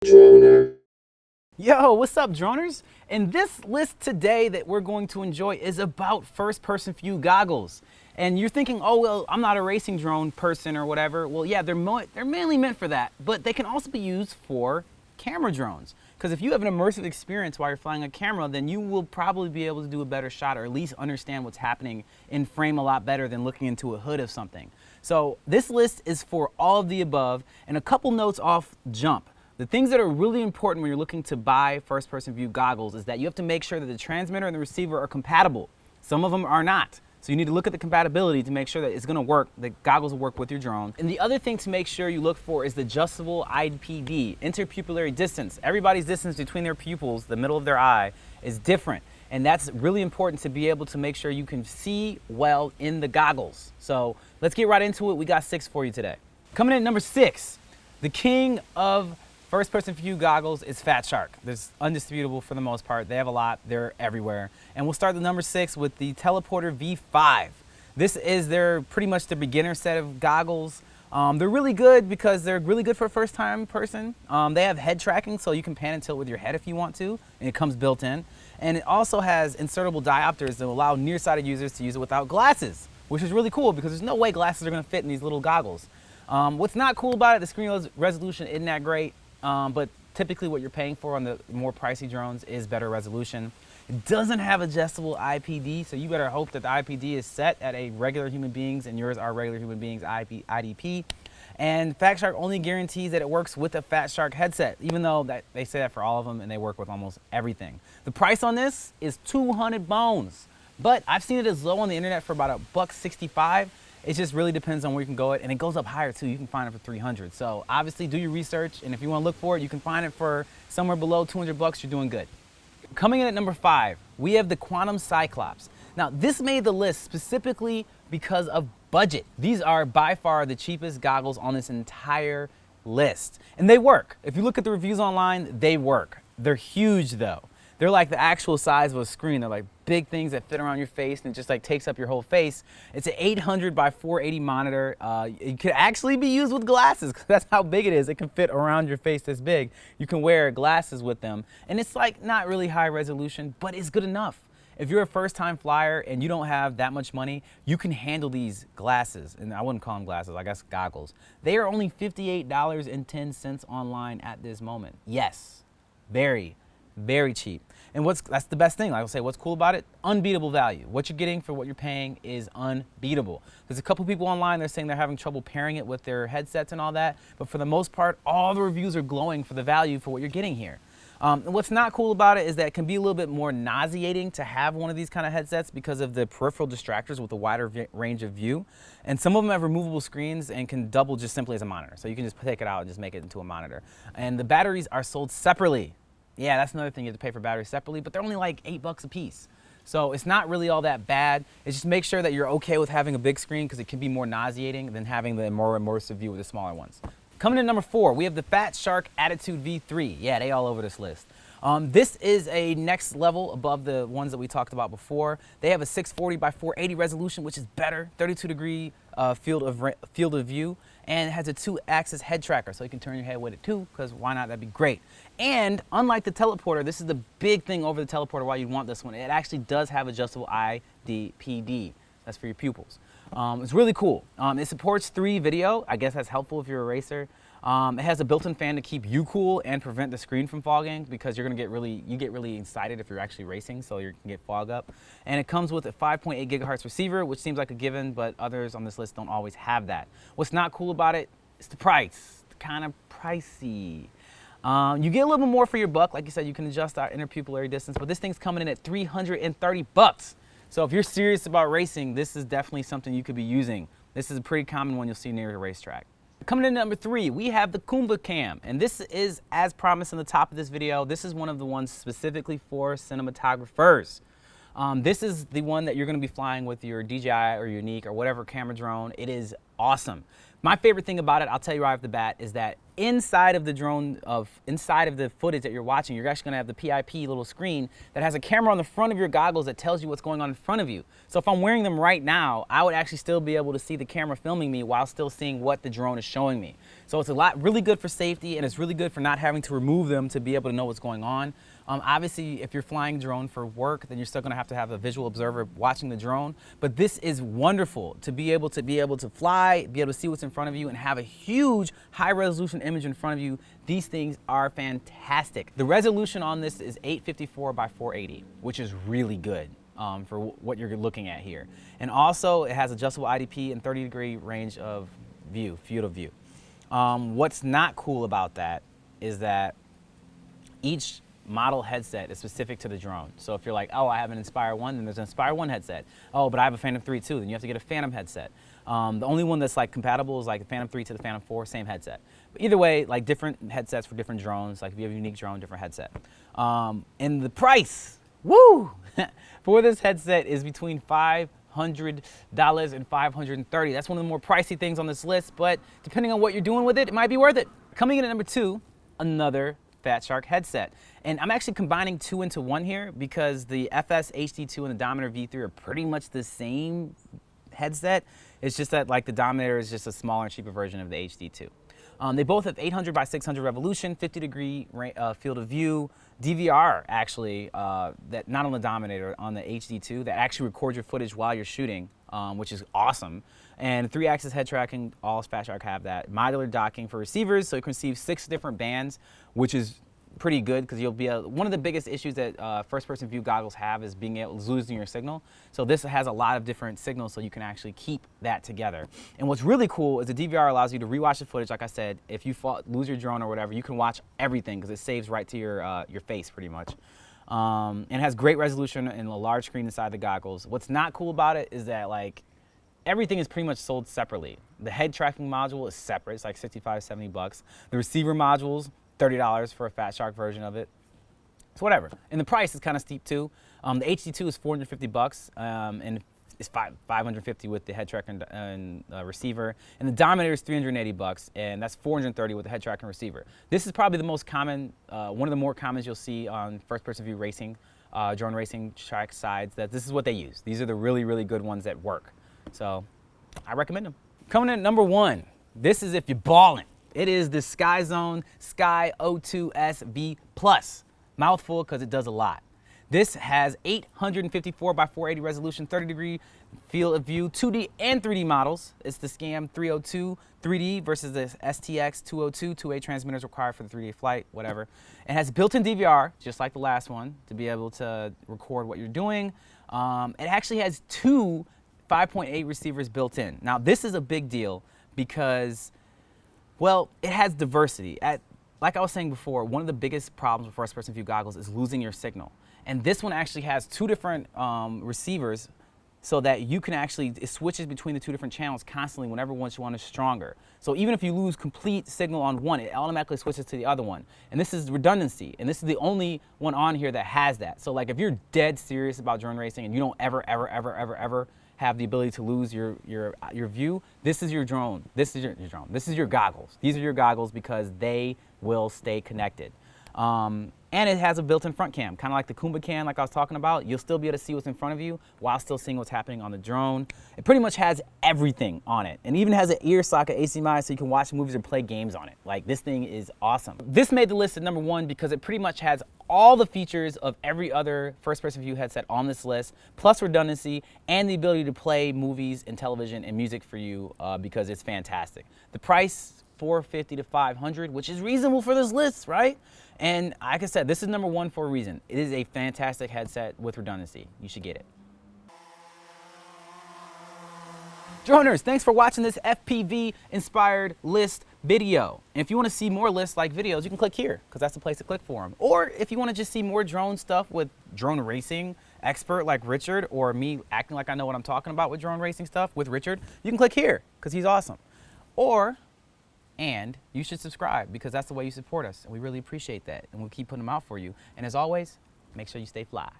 Droner. Yo, what's up, droners? And this list today that we're going to enjoy is about first-person view goggles. And you're thinking, oh, well, I'm not a racing drone person or whatever. Well, yeah, they're mainly meant for that, but they can also be used for camera drones. Because if you have an immersive experience while you're flying a camera, then you will probably be able to do a better shot or at least understand what's happening in frame a lot better than looking into a hood of something. So this list is for all of the above, and a couple notes off jump. The things that are really important when you're looking to buy first-person view goggles is that you have to make sure that the transmitter and the receiver are compatible. Some of them are not. So you need to look at the compatibility to make sure that it's gonna work, the goggles will work with your drone. And the other thing to make sure you look for is the adjustable IPD, interpupillary distance. Everybody's distance between their pupils, the middle of their eye, is different. And that's really important to be able to make sure you can see well in the goggles. So let's get right into it. We got 6 for you today. Coming in at number 6, the king of first-person view goggles is Fatshark. It's undisputable for the most part. They have a lot. They're everywhere. And we'll start at number 6 with the Teleporter V5. This is pretty much the beginner set of goggles. They're really good because they're really good for a first-time person. They have head tracking, so you can pan and tilt with your head if you want to, and it comes built in. And it also has insertable diopters that allow nearsighted users to use it without glasses, which is really cool because there's no way glasses are going to fit in these little goggles. What's not cool about it, the screen resolution isn't that great. But typically what you're paying for on the more pricey drones is better resolution. It doesn't have adjustable IPD, so you better hope that the IPD is set at a regular human being's and yours are regular human being's IDP. And Fatshark only guarantees that it works with a Fatshark headset, even though they say that for all of them and they work with almost everything. The price on this is 200 bones, but I've seen it as low on the internet for about $165. It just really depends on where you can go it, and it goes up higher too. You can find it for 300. So obviously do your research, and if you want to look for it, you can find it for somewhere below 200 bucks. You're doing good. Coming in at number 5, we have the Quantum Cyclops. Now this made the list specifically because of budget. These are by far the cheapest goggles on this entire list, and they work. If you look at the reviews online, they work. They're huge though. They're like the actual size of a screen. They're like big things that fit around your face and it just like takes up your whole face. It's an 800 by 480 monitor. It could actually be used with glasses because that's how big it is. It can fit around your face this big. You can wear glasses with them. And it's like not really high resolution, but it's good enough. If you're a first-time flyer and you don't have that much money, you can handle these glasses. And I wouldn't call them glasses, I guess goggles. They are only $58.10 online at this moment. Yes, very cheap. And that's the best thing. Like I say, what's cool about it? Unbeatable value. What you're getting for what you're paying is unbeatable. There's a couple people online, they're saying they're having trouble pairing it with their headsets and all that, but for the most part, all the reviews are glowing for the value for what you're getting here. And what's not cool about it is that it can be a little bit more nauseating to have one of these kind of headsets because of the peripheral distractors with a wider range of view. And some of them have removable screens and can double just simply as a monitor. So you can just take it out and just make it into a monitor. And the batteries are sold separately. Yeah, that's another thing, you have to pay for batteries separately, but they're only like $8 a piece. So it's not really all that bad. It's just make sure that you're okay with having a big screen because it can be more nauseating than having the more immersive view with the smaller ones. Coming in number 4, we have the Fatshark Attitude V3. Yeah, they all over this list. This is a next level above the ones that we talked about before. They have a 640 by 480 resolution, which is better, 32-degree field of view, and it has a 2-axis head tracker, so you can turn your head with it too, because why not? That'd be great. And unlike the teleporter, this is the big thing over the teleporter why you'd want this one. It actually does have adjustable IPD. That's for your pupils. It's really cool. It supports 3 video. I guess that's helpful if you're a racer. It has a built-in fan to keep you cool and prevent the screen from fogging because you get really excited if you're actually racing, so you can get fog up. And it comes with a 5.8 gigahertz receiver, which seems like a given, but others on this list don't always have that. What's not cool about it is the price. It's kind of pricey. You get a little bit more for your buck. Like you said, you can adjust our interpupillary distance, but this thing's coming in at 330 bucks. So if you're serious about racing, this is definitely something you could be using. This is a pretty common one you'll see near a racetrack. Coming in at number 3, we have the KumbaCam, and this is, as promised in the top of this video, this is one of the ones specifically for cinematographers. This is the one that you're going to be flying with your DJI or Unique or whatever camera drone. It is awesome. My favorite thing about it, I'll tell you right off the bat, is that inside of the drone, inside of the footage that you're watching, you're actually gonna have the PIP little screen that has a camera on the front of your goggles that tells you what's going on in front of you. So if I'm wearing them right now, I would actually still be able to see the camera filming me while still seeing what the drone is showing me. So it's really good for safety, and it's really good for not having to remove them to be able to know what's going on. Obviously, if you're flying drone for work, then you're still gonna have to have a visual observer watching the drone. But this is wonderful to be able to fly, be able to see what's in front of you, and have a huge high-resolution image in front of you. These things are fantastic. The resolution on this is 854 by 480, which is really good for what you're looking at here. And also, it has adjustable IDP and 30-degree range of view, field of view. What's not cool about that is that each model headset is specific to the drone. So if you're like, oh, I have an Inspire 1, then there's an Inspire 1 headset. Oh, but I have a Phantom 3 too, then you have to get a Phantom headset. The only one that's like compatible is like the Phantom 3 to the Phantom 4, same headset. But either way, like different headsets for different drones. Like if you have a unique drone, different headset. And the price, woo, for this headset is between $500 and $530. That's one of the more pricey things on this list, but depending on what you're doing with it, it might be worth it. Coming in at number 2, another Fatshark headset. And I'm actually combining 2 into 1 here because the FS HD2 and the Dominator V3 are pretty much the same headset. It's just that like the Dominator is just a smaller and cheaper version of the HD2. They both have 800 by 600 revolution, 50-degree field of view, DVR actually, that not on the Dominator, on the HD2, that actually records your footage while you're shooting, which is awesome. And 3-axis head tracking, all Fatshark have that. Modular docking for receivers, so you can receive 6 different bands, which is pretty good because you'll be one of the biggest issues that first-person view goggles have is losing your signal. So this has a lot of different signals, so you can actually keep that together. And what's really cool is the DVR allows you to rewatch the footage. Like I said, if you lose your drone or whatever, you can watch everything because it saves right to your face pretty much. And it has great resolution and a large screen inside the goggles. What's not cool about it is that like everything is pretty much sold separately. The head tracking module is separate. It's like 65, 70 bucks. The receiver modules, $30 for a Fatshark version of it. So whatever. And the price is kind of steep too. The HD2 is 450 bucks, and it's 550 with the head tracker and receiver. And the Dominator is 380 bucks, and that's 430 with the head tracker and receiver. This is probably the most common, one of the more commons you'll see on first-person view racing, drone racing track sides. That this is what they use. These are the really, really good ones that work. So I recommend them. Coming in at number 1, this is if you're balling. It is the Skyzone Sky O2S V+. Mouthful because it does a lot. This has 854 by 480 resolution, 30-degree field of view, 2D and 3D models. It's the Scam 302 3D versus the STX 202, 2A transmitters required for the 3D flight, whatever. It has built-in DVR, just like the last one, to be able to record what you're doing. It actually has 2 5.8 receivers built in. Now, this is a big deal because, well, it has diversity. Like I was saying before, one of the biggest problems with first-person view goggles is losing your signal. And this one actually has 2 different receivers so that you can actually, it switches between the 2 different channels constantly whenever one is stronger. So even if you lose complete signal on one, it automatically switches to the other one. And this is redundancy. And this is the only one on here that has that. So like if you're dead serious about drone racing and you don't ever have the ability to lose your view, this is your drone. This is your drone. This is your goggles. These are your goggles because they will stay connected. And it has a built-in front cam, kind of like the KumbaCam like I was talking about. You'll still be able to see what's in front of you while still seeing what's happening on the drone. It pretty much has everything on it, and even has an ear socket HDMI so you can watch movies or play games on it. Like, this thing is awesome. This made the list at number 1 because it pretty much has all the features of every other first-person view headset on this list, plus redundancy and the ability to play movies and television and music for you because it's fantastic. The price, $450 to $500, which is reasonable for this list, right? And like I said, this is number 1 for a reason. It is a fantastic headset with redundancy. You should get it. Droners, thanks for watching this FPV inspired list video. And if you want to see more lists like videos, you can click here because that's the place to click for them. Or if you want to just see more drone stuff with drone racing expert like Richard, or me acting like I know what I'm talking about with drone racing stuff with Richard, you can click here because he's awesome. And you should subscribe because that's the way you support us. And we really appreciate that. And we'll keep putting them out for you. And as always, make sure you stay fly.